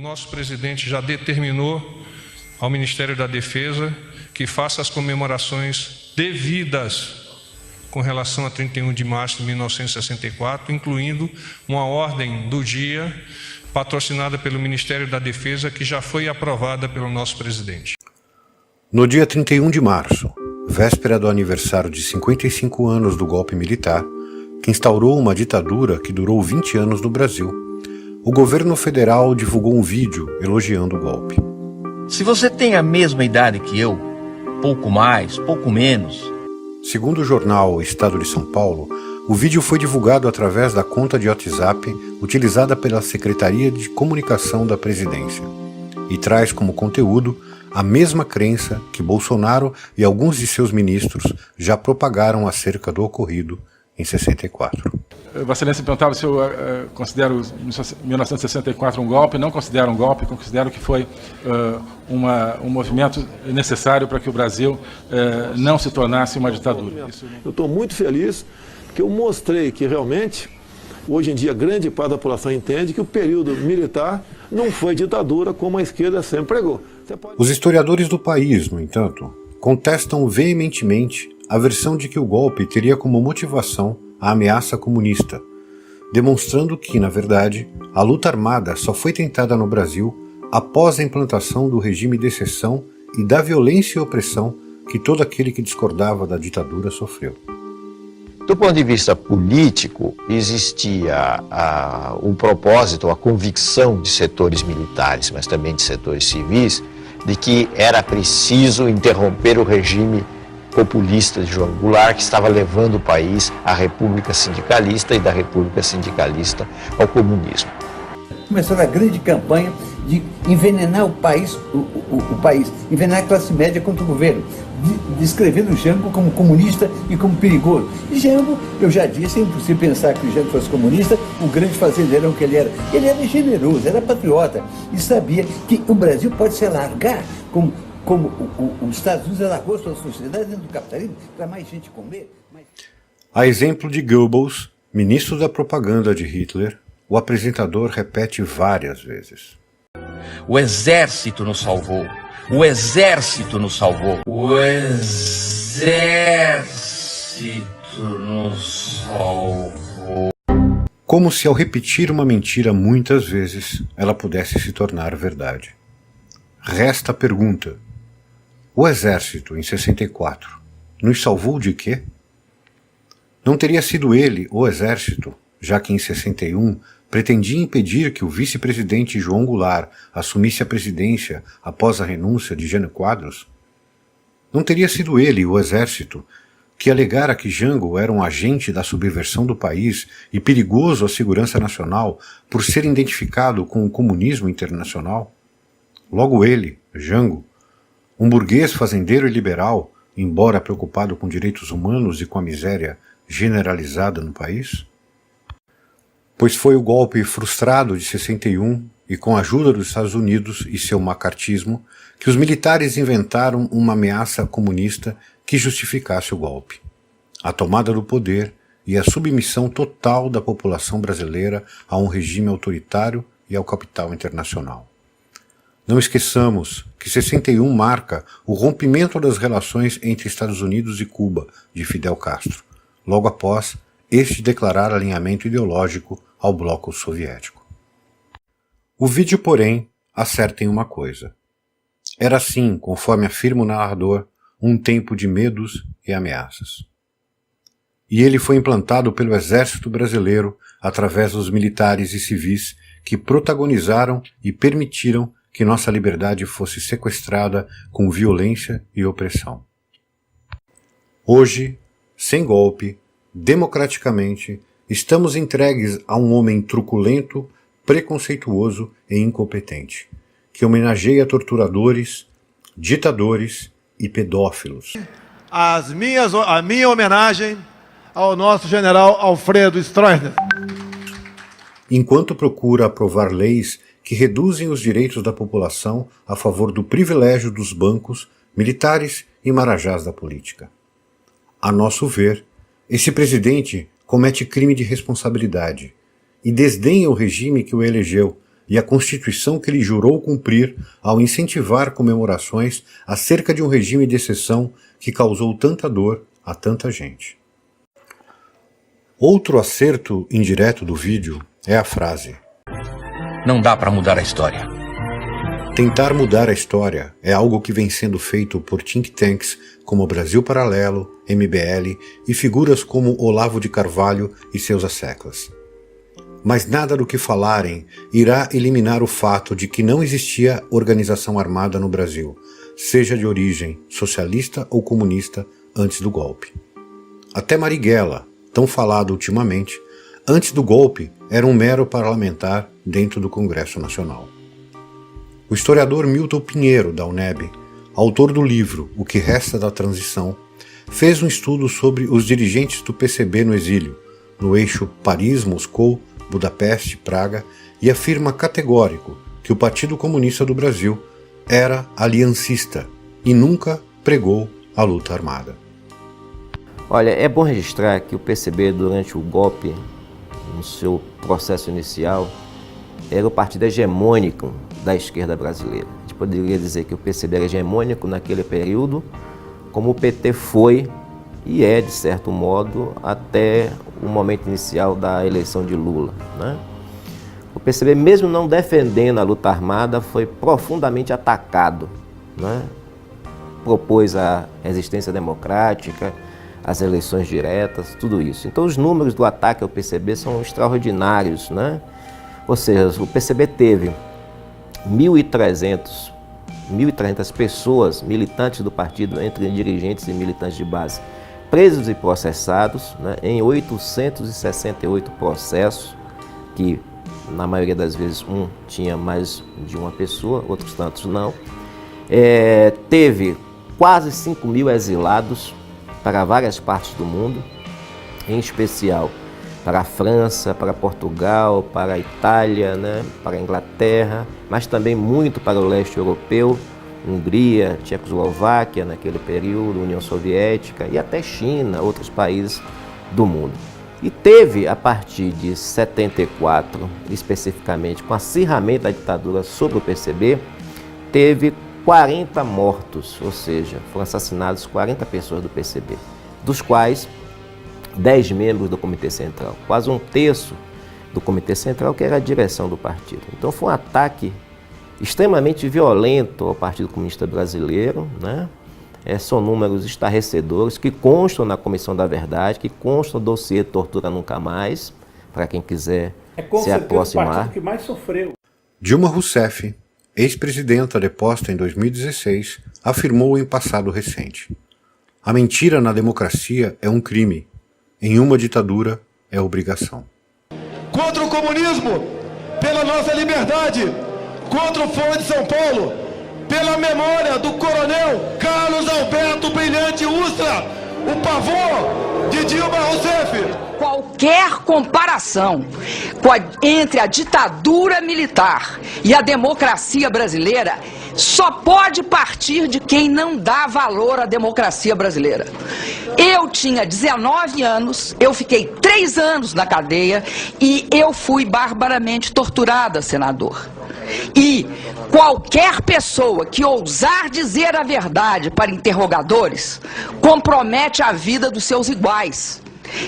nosso presidente já determinou ao Ministério da Defesa que faça as comemorações devidas com relação a 31 de março de 1964, incluindo uma ordem do dia patrocinada pelo Ministério da Defesa que já foi aprovada pelo nosso presidente. No dia 31 de março, véspera do aniversário de 55 anos do golpe militar, que instaurou uma ditadura que durou 20 anos no Brasil, o governo federal divulgou um vídeo elogiando o golpe. Se você tem a mesma idade que eu, pouco mais, pouco menos. Segundo o jornal Estado de São Paulo, o vídeo foi divulgado através da conta de WhatsApp utilizada pela Secretaria de Comunicação da Presidência e traz como conteúdo a mesma crença que Bolsonaro e alguns de seus ministros já propagaram acerca do ocorrido em 64. Vossa Excelência perguntava se eu considero 1964 um golpe. Não considero um golpe, considero que foi um movimento necessário para que o Brasil não se tornasse uma ditadura. Eu estou muito feliz porque eu mostrei que realmente, hoje em dia, grande parte da população entende que o período militar não foi ditadura como a esquerda sempre pregou. Os historiadores do país, no entanto, contestam veementemente a versão de que o golpe teria como motivação a ameaça comunista, demonstrando que, na verdade, a luta armada só foi tentada no Brasil após a implantação do regime de exceção e da violência e opressão que todo aquele que discordava da ditadura sofreu. Do ponto de vista político, existia um propósito, a convicção de setores militares, mas também de setores civis, de que era preciso interromper o regime populista de João Goulart, que estava levando o país à República Sindicalista e da República Sindicalista ao comunismo. Começou a grande campanha de envenenar o país, envenenar a classe média contra o governo, descrevendo o Jango como comunista e como perigoso. E Jango, eu já disse, é impossível pensar que o Jango fosse comunista, o grande fazendeirão que ele era. Ele era generoso, era patriota e sabia que o Brasil pode se alargar como os Estados Unidos alargou sua sociedade dentro do capitalismo para mais gente comer. A exemplo de Goebbels, ministro da propaganda de Hitler, o apresentador repete várias vezes: O exército nos salvou. O exército nos salvou. O exército nos salvou. Como se ao repetir uma mentira muitas vezes, ela pudesse se tornar verdade. Resta a pergunta: o exército, em 64, nos salvou de quê? Não teria sido ele, o exército, já que em 61 pretendia impedir que o vice-presidente João Goulart assumisse a presidência após a renúncia de Jânio Quadros? Não teria sido ele, o exército, que alegara que Jango era um agente da subversão do país e perigoso à segurança nacional por ser identificado com o comunismo internacional? Logo ele, Jango, um burguês fazendeiro e liberal, embora preocupado com direitos humanos e com a miséria generalizada no país? Pois foi o golpe frustrado de 61 e com a ajuda dos Estados Unidos e seu macartismo que os militares inventaram uma ameaça comunista que justificasse o golpe, a tomada do poder e a submissão total da população brasileira a um regime autoritário e ao capital internacional. Não esqueçamos que 61 marca o rompimento das relações entre Estados Unidos e Cuba, de Fidel Castro, logo após este declarar alinhamento ideológico ao bloco soviético. O vídeo, porém, acerta em uma coisa. Era assim, conforme afirma o narrador, um tempo de medos e ameaças. E ele foi implantado pelo Exército Brasileiro através dos militares e civis que protagonizaram e permitiram que nossa liberdade fosse sequestrada com violência e opressão. Hoje, sem golpe, democraticamente, estamos entregues a um homem truculento, preconceituoso e incompetente, que homenageia torturadores, ditadores e pedófilos. A minha homenagem ao nosso general Alfredo Stroessner. Enquanto procura aprovar leis que reduzem os direitos da população a favor do privilégio dos bancos, militares e marajás da política. A nosso ver, esse presidente comete crime de responsabilidade e desdenha o regime que o elegeu, e a Constituição que ele jurou cumprir ao incentivar comemorações acerca de um regime de exceção que causou tanta dor a tanta gente. Outro acerto indireto do vídeo é a frase: não dá para mudar a história. Tentar mudar a história é algo que vem sendo feito por think tanks como Brasil Paralelo, MBL e figuras como Olavo de Carvalho e seus asseclas. Mas nada do que falarem irá eliminar o fato de que não existia organização armada no Brasil, seja de origem socialista ou comunista, antes do golpe. Até Marighella, tão falado ultimamente, antes do golpe era um mero parlamentar dentro do Congresso Nacional. O historiador Milton Pinheiro, da UNEB, autor do livro O que Resta da Transição, fez um estudo sobre os dirigentes do PCB no exílio, no eixo Paris-Moscou, Budapeste-Praga, e afirma categórico que o Partido Comunista do Brasil era aliancista e nunca pregou a luta armada. Olha, é bom registrar que o PCB, durante o golpe, no seu processo inicial, era o partido hegemônico da esquerda brasileira. A gente poderia dizer que o PCB era hegemônico naquele período, como o PT foi e é, de certo modo, até o momento inicial da eleição de Lula, né? O PCB, mesmo não defendendo a luta armada, foi profundamente atacado, né? Propôs a resistência democrática, as eleições diretas, tudo isso. Então os números do ataque ao PCB são extraordinários, né? Ou seja, o PCB teve 1.300 pessoas, militantes do partido, entre dirigentes e militantes de base, presos e processados, né, em 868 processos, que na maioria das vezes um tinha mais de uma pessoa, outros tantos não. Teve quase 5.000 exilados para várias partes do mundo, em especial para a França, para Portugal, para a Itália, né, para a Inglaterra, mas também muito para o leste europeu, Hungria, Tchecoslováquia naquele período, União Soviética e até China, outros países do mundo. E teve, a partir de 74, especificamente com o acirramento da ditadura sobre o PCB, teve 40 mortos, ou seja, foram assassinados 40 pessoas do PCB, dos quais 10 membros do Comitê Central, quase um terço do Comitê Central, que era a direção do partido. Então foi um ataque extremamente violento ao Partido Comunista Brasileiro, né? São números estarrecedores que constam na Comissão da Verdade, que constam no dossiê Tortura Nunca Mais, para quem quiser se aproximar. É o partido que mais sofreu. Dilma Rousseff, ex-presidenta deposta em 2016, afirmou em passado recente: a mentira na democracia é um crime, em uma ditadura é obrigação. Contra o comunismo, pela nossa liberdade, contra o Foro de São Paulo, pela memória do coronel Carlos Alberto Brilhante Ustra, o pavor de Dilma Rousseff. Qualquer comparação entre a ditadura militar e a democracia brasileira só pode partir de quem não dá valor à democracia brasileira. Eu tinha 19 anos, eu fiquei 3 anos na cadeia e eu fui barbaramente torturada, senador. E qualquer pessoa que ousar dizer a verdade para interrogadores compromete a vida dos seus iguais.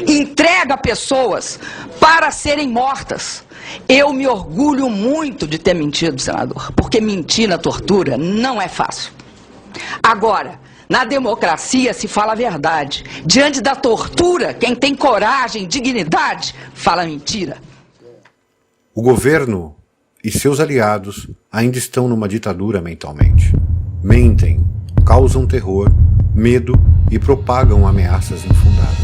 Entrega pessoas para serem mortas. Eu me orgulho muito de ter mentido, senador, porque mentir na tortura não é fácil. Agora, na democracia se fala a verdade. Diante da tortura, quem tem coragem, dignidade, fala mentira. O governo e seus aliados ainda estão numa ditadura mentalmente. Mentem, causam terror, medo e propagam ameaças infundadas.